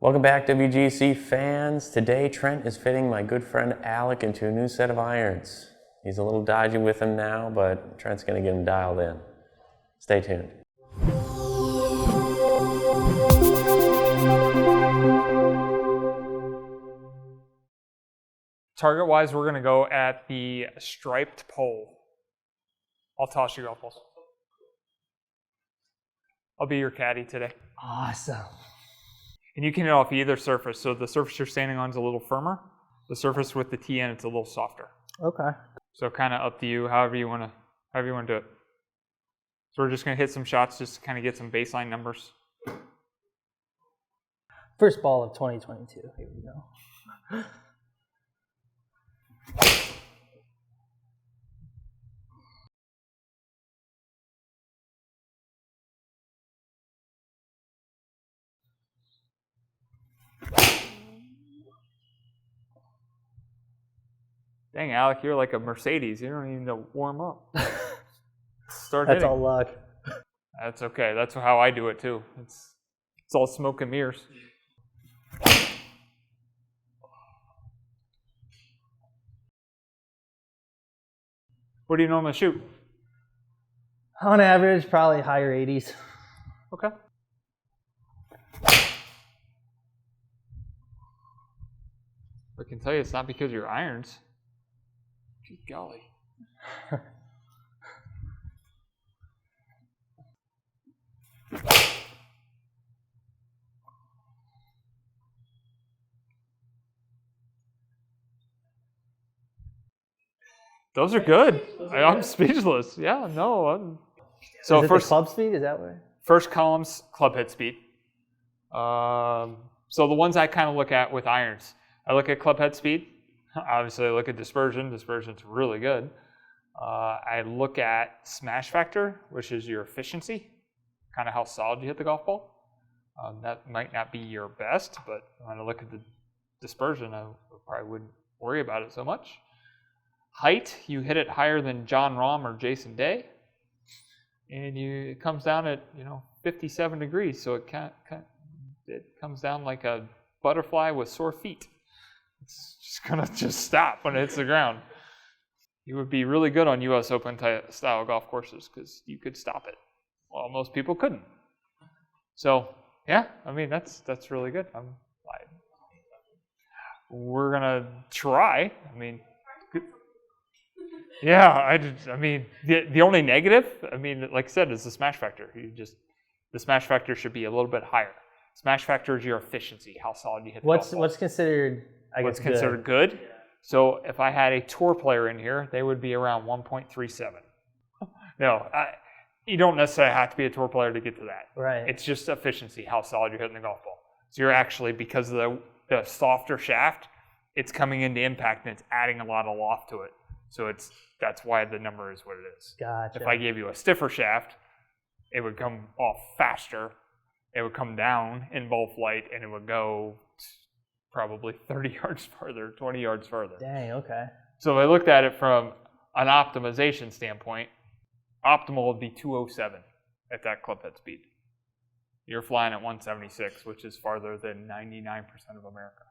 Welcome back, WGC fans. Today, Trent is fitting my good friend Alec into a new set of irons. He's a little dodgy with them now, but Trent's going to get him dialed in. Stay tuned. Target-wise, we're going to go at the striped pole. I'll toss you golf balls. I'll be your caddy today. Awesome. And you can hit off either surface. So the surface you're standing on is a little firmer. The surface with the tee in, it's a little softer. Okay. So kind of up to you, however you want to do it. So we're just going to hit some shots just to kind of get some baseline numbers. First ball of 2022. Here we go. Dang, Alec, you're like a Mercedes. You don't even know to warm up. Start That's hitting. all luck. That's okay. That's how I do it too. It's all smoke and mirrors. What do you normally shoot? On average, probably higher 80s. Okay. I can tell you it's not because of your irons. Good golly. Those are good. I'm speechless. Yeah, no. So is it first the club speed? Is that where? First column's club head speed. So the ones I kind of look at with irons, I look at club head speed. Obviously, I look at dispersion. Dispersion's really good. I look at smash factor, which is your efficiency, kind of how solid you hit the golf ball. That might not be your best, but when I look at the dispersion, I probably wouldn't worry about it so much. Height, you hit it higher than John Rahm or Jason Day, and it comes down at 57 degrees, so it comes down like a butterfly with sore feet. It's just gonna stop when it hits the ground. You would be really good on U.S. Open style golf courses because you could stop it. Well, most people couldn't. So yeah, I mean that's really good. We're gonna try. I mean. Yeah, the only negative, like I said, is the smash factor. The smash factor should be a little bit higher. Smash factor is your efficiency, how solid you hit the golf ball. What's considered, What's considered good? So if I had a tour player in here, they would be around 1.37. No, you don't necessarily have to be a tour player to get to that. Right. It's just efficiency, how solid you're hitting the golf ball. So you're actually, because of the softer shaft, it's coming into impact and it's adding a lot of loft to it. So that's why the number is what it is. Gotcha. If I gave you a stiffer shaft, it would come off faster. It would come down in bowl flight, and it would go probably 30 yards further, 20 yards further. Dang, okay. So if I looked at it from an optimization standpoint, optimal would be 207 at that club head speed. You're flying at 176, which is farther than 99% of America.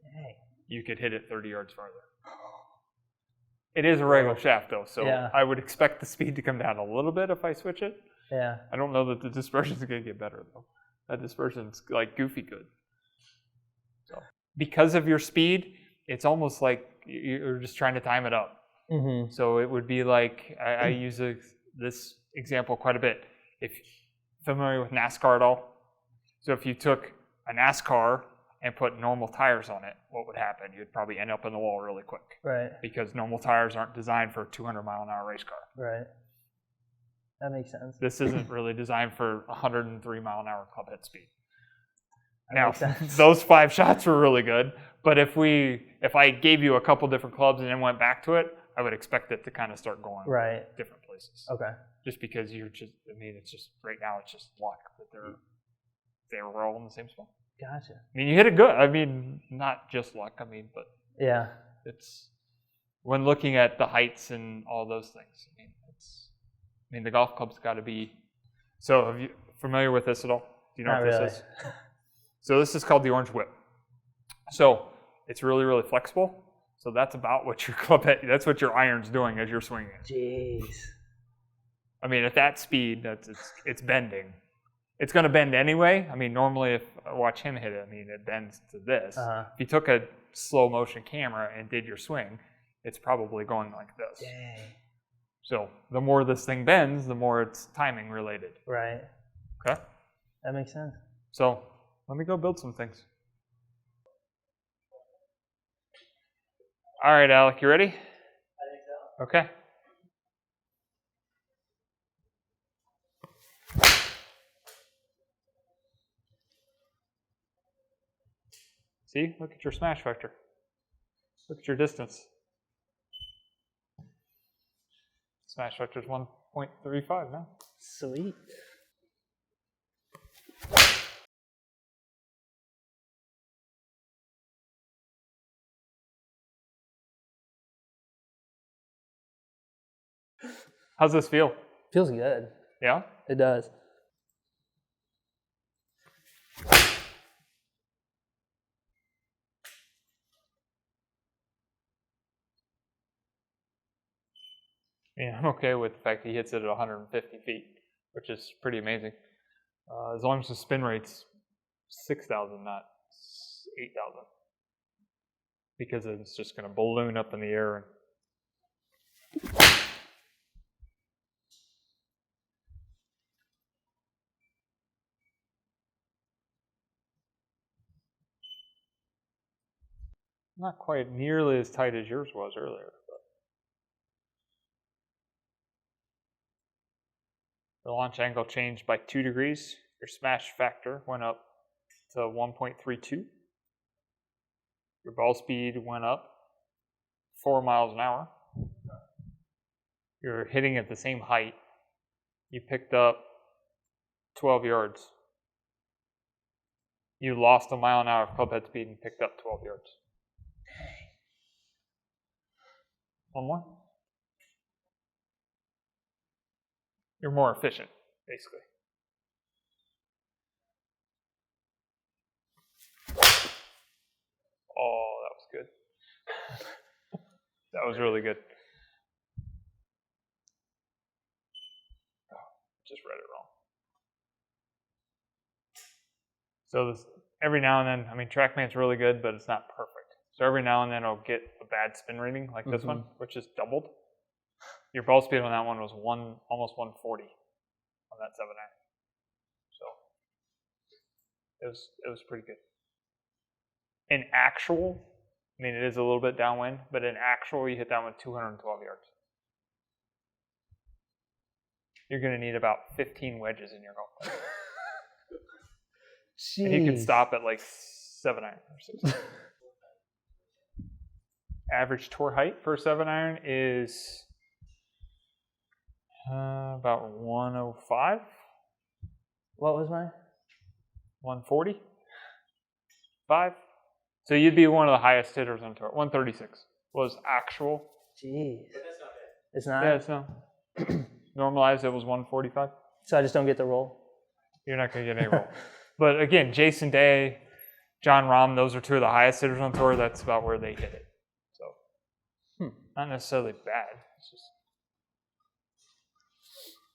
Dang. You could hit it 30 yards farther. It is a regular shaft, though, so yeah. I would expect the speed to come down a little bit if I switch it. Yeah. I don't know that the dispersion's going to get better, though. That dispersion's like goofy good. So because of your speed, it's almost like you're just trying to time it up. Mm-hmm. So it would be like, I use this example quite a bit. If you're familiar with NASCAR at all, so if you took a NASCAR and put normal tires on it, what would happen? You'd probably end up in the wall really quick. Right. Because normal tires aren't designed for a 200-mile-an-hour race car. Right. That makes sense. This isn't really designed for 103-mile-an-hour club head speed. Now, those 5 shots were really good, but if I gave you a couple different clubs and then went back to it, I would expect it to kind of start going different places. Okay. Just because it's just right now it's just luck that they were all in the same spot. Gotcha. You hit it good. Not just luck. But yeah, it's when looking at the heights and all those things. The golf club's got to be. So, are you familiar with this at all? Do you know Not what really. this is? So this is called the orange whip. So it's really, really flexible. So that's about what your club head, that's what your iron's doing as you're swinging it. Jeez. I mean, at that speed, it's bending. It's going to bend anyway. I mean, normally if I watch him hit it, I mean, it bends to this. If you took a slow motion camera and did your swing, it's probably going like this. Dang. So the more this thing bends, the more it's timing related. Right. Okay? That makes sense. So let me go build some things. All right, Alec, you ready? I think so. Okay. See, look at your smash vector. Look at your distance. Smash vector is 1.35 now. Sweet. How's this feel? Feels good. Yeah? It does. Yeah, I'm okay with the fact that he hits it at 150 feet, which is pretty amazing. As long as the spin rate's 6,000, not 8,000. Because it's just going to balloon up in the air. And not quite nearly as tight as yours was earlier. But the launch angle changed by 2 degrees. Your smash factor went up to 1.32. Your ball speed went up 4 miles an hour. You're hitting at the same height. You picked up 12 yards. You lost a mile an hour of club head speed and picked up 12 yards. One more. You're more efficient, basically. Oh, that was good. That was really good. Oh, just read it wrong. So this, every now and then, I mean, TrackMan's really good, but it's not perfect. So every now and then it'll get a bad spin rating like this one, which is doubled. Your ball speed on that one was almost 140 on that 7 iron. So it was pretty good. In actual, I mean, it is a little bit downwind, but in actual, you hit that one 212 yards. You're going to need about 15 wedges in your golf club. And you can stop at like 7 iron or 6. Average tour height for a 7 iron is about 105. What was mine? 140. 5. So you'd be one of the highest hitters on tour. 136 was actual. Jeez. But that's not bad. It's not? Yeah, it's no. Normalized, it was 145. So I just don't get the roll? You're not going to get any roll. But again, Jason Day, John Rahm, those are 2 of the highest hitters on tour. That's about where they hit it. So not necessarily bad. It's just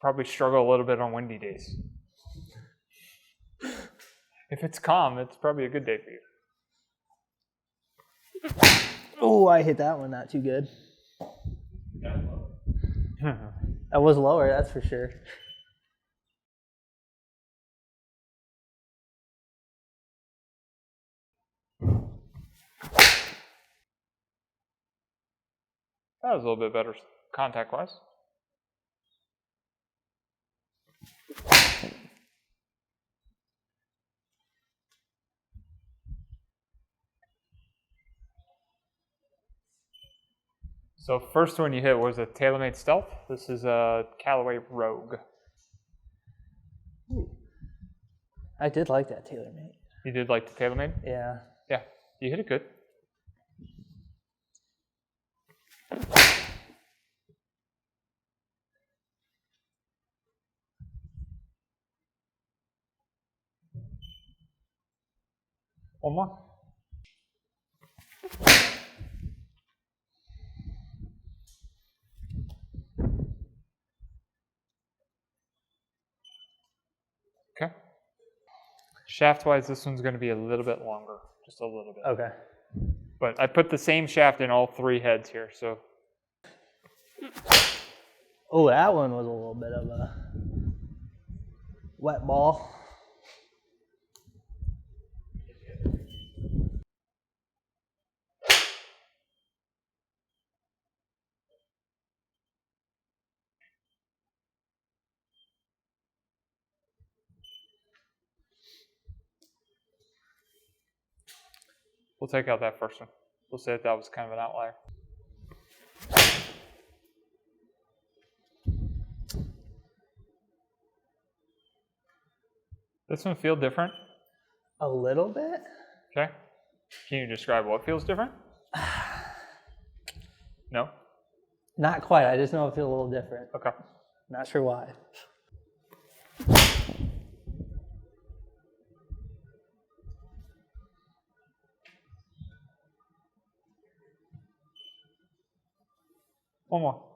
probably struggle a little bit on windy days. If it's calm, it's probably a good day for you. Oh, I hit that one not too good. That was lower, that's for sure. That was a little bit better contact-wise. So first one you hit was a TaylorMade Stealth. This is a Callaway Rogue. Ooh. I did like that TaylorMade. You did like the TaylorMade? Yeah. Yeah, you hit it good. One more. Okay. Shaft-wise, this one's going to be a little bit longer, just a little bit. Okay. But I put the same shaft in all 3 heads here, so. Oh, that one was a little bit of a wet ball. We'll take out that first one. We'll say that was kind of an outlier. This one feel different? A little bit? Okay. Can you describe what feels different? No? Not quite. I just know it feels a little different. Okay. Not sure why. One more.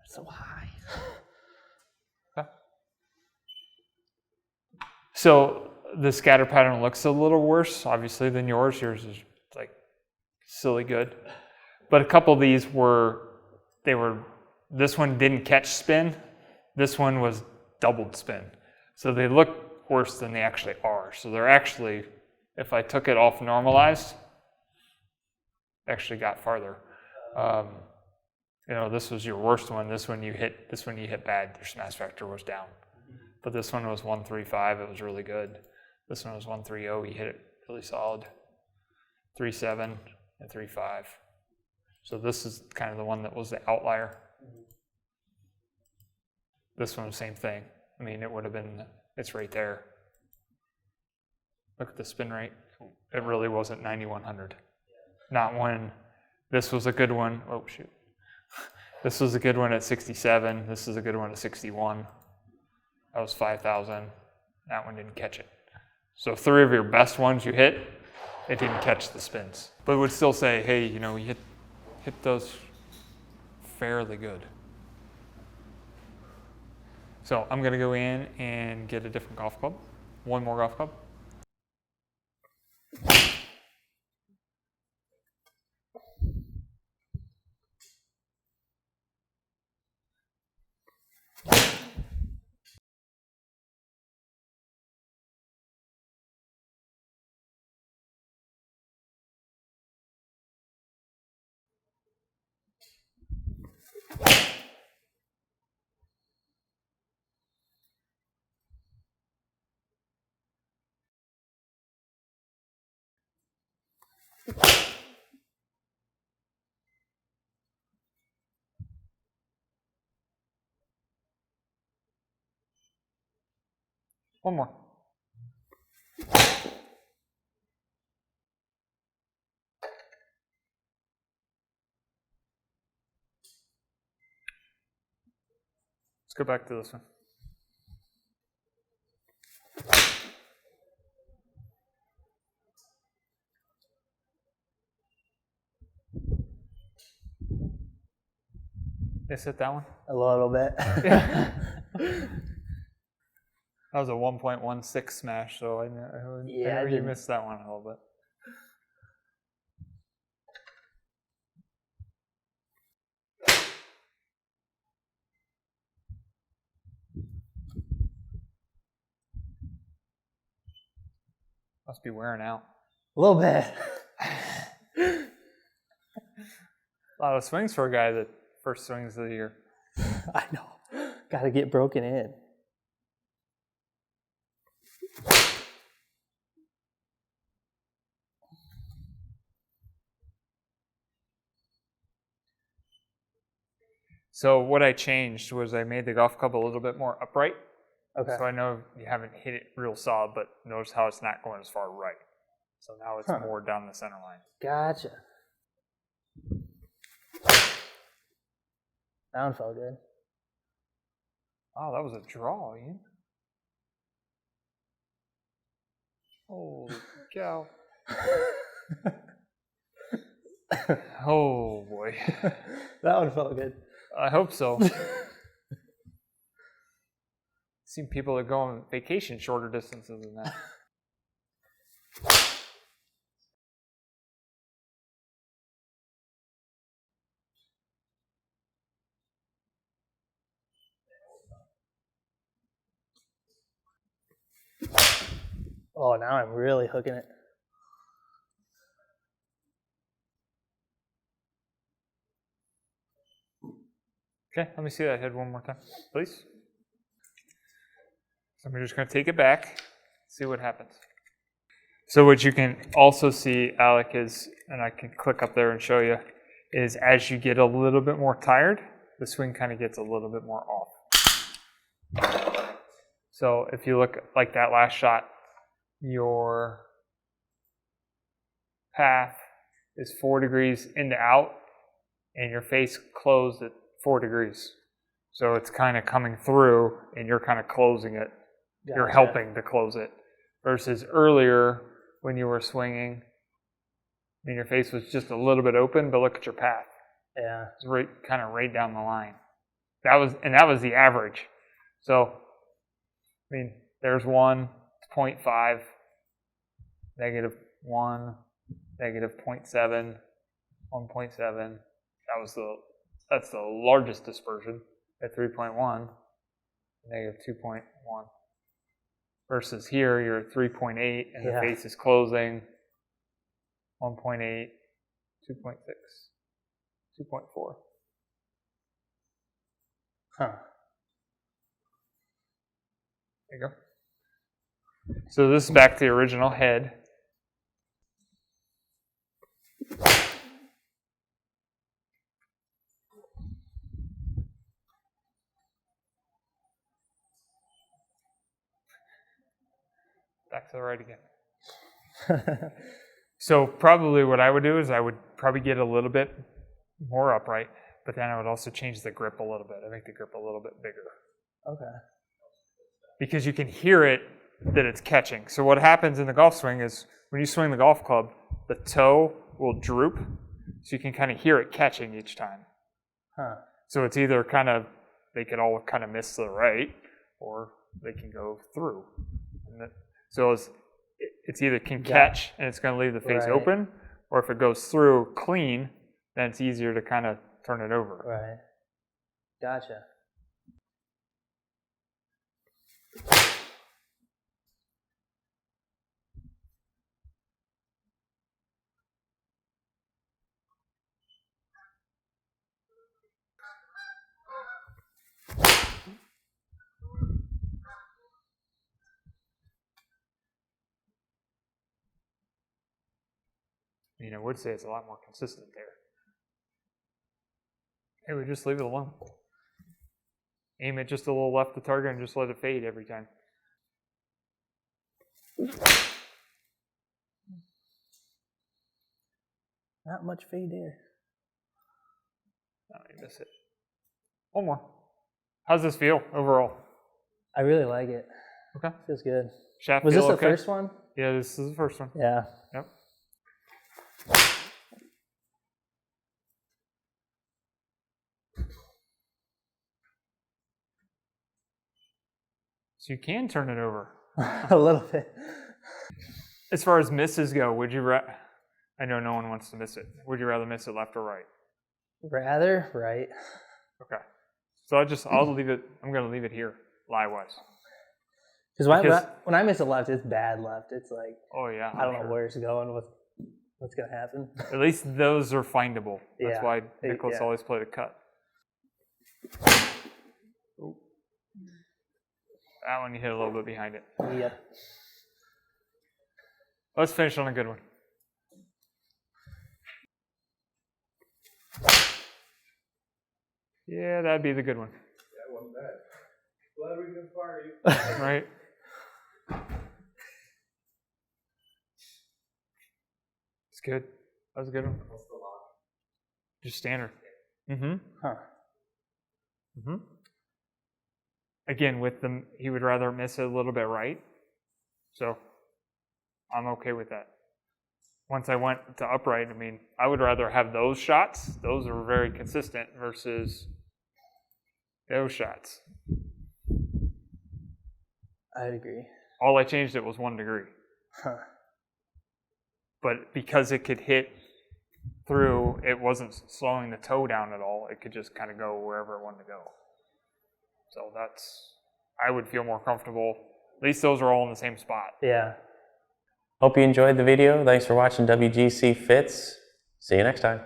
So high. Okay. So the scatter pattern looks a little worse, obviously, than yours. Yours is like silly good. But a couple of these this one didn't catch spin. This one was doubled spin. So they look worse than they actually are. So they're actually, if I took it off normalized, actually got farther. This was your worst one. This one you hit bad. Your smash factor was down. But this one was 135. It was really good. This one was 130. You hit it really solid. 3.7 and 3.5. So this is kind of the one that was the outlier. This one, same thing. I mean, it would have been, it's right there. Look at the spin rate. It really wasn't 9,100. Not when this was a good one. Oh, shoot. This was a good one at 67. This is a good one at 61. That was 5,000. That one didn't catch it. So 3 of your best ones you hit, it didn't catch the spins. But it would still say, hey, you hit those fairly good. So I'm going to go in and get a different golf club. One more golf club. One more. Let's go back to this one. Is it that one? A little bit. That was a 1.16 smash, so I know you missed that one a little bit. Must be wearing out. A little bit. A lot of swings for a guy that first swings of the year. I know. Got to get broken in. So what I changed was I made the golf club a little bit more upright. Okay. So I know you haven't hit it real solid, but notice how it's not going as far right. So now it's more down the center line. Gotcha. That one felt good. Oh, that was a draw, Ian. Holy cow. Oh, boy. That one felt good. I hope so. Seen people that go on vacation shorter distances than that. Oh, now I'm really hooking it. Okay, let me see that head one more time, please. So I'm just going to take it back, see what happens. So what you can also see, Alec, is, and I can click up there and show you, is as you get a little bit more tired, the swing kind of gets a little bit more off. So if you look like that last shot, your path is 4 degrees into out, and your face closed at 4 degrees. So it's kind of coming through, and you're kind of closing it. Gotcha. You're helping to close it. Versus earlier, when you were swinging, and your face was just a little bit open, but look at your path. Yeah. It's right, kind of right down the line. That was the average. So, I mean, there's 1, 0.5, -1, -0.7, 1.7. That's the largest dispersion at 3.1, -2.1. Versus here, you're at 3.8, and the face is closing. 1.8, 2.6, 2.4. Huh. There you go. So this is back to the original head. Back to the right again. So probably what I would do is I would probably get a little bit more upright, but then I would also change the grip a little bit. I make the grip a little bit bigger. Okay. Because you can hear it that it's catching. So what happens in the golf swing is when you swing the golf club, the toe will droop, so you can kind of hear it catching each time. Huh. So it's either kind of, they could all kind of miss to the right, or they can go through. So it's either can catch and it's going to leave the face open, or if it goes through clean, then it's easier to kind of turn it over. Right. Gotcha. I would say it's a lot more consistent there. Hey, we just leave it alone. Aim it just a little left the target and just let it fade every time. Not much fade there. Oh, you miss it. One more. How's this feel overall? I really like it. Okay. Feels good. Shaft Was feel this the okay? first one? Yeah, this is the first one. Yeah. Yep. So you can turn it over. A little bit. As far as misses go, would you I know no one wants to miss it. Would you rather miss it left or right? Rather right. Okay. So I'll leave it, I'm going to leave it here, lie-wise. Because when I miss a left, it's bad left. It's like, oh yeah, I don't know where it's going, what's going to happen. At least those are findable. That's Yeah. why Nicholas always played a cut. Ooh. That one you hit a little bit behind it. Yep. Let's finish on a good one. Yeah, that'd be the good one. That wasn't bad. Glad we can party. Right? It's good. That was a good one. What's the lock? Just standard. Mm-hmm. Huh. Mm-hmm. again, with them, he would rather miss it a little bit right. So I'm okay with that. Once I went to upright, I mean, I would rather have those shots. Those are very consistent versus those shots. I'd agree. All I changed it was 1 degree. Huh. But because it could hit through, it wasn't slowing the toe down at all. It could just kind of go wherever it wanted to go. So I would feel more comfortable. At least those are all in the same spot. Yeah. Hope you enjoyed the video. Thanks for watching WGC Fits. See you next time.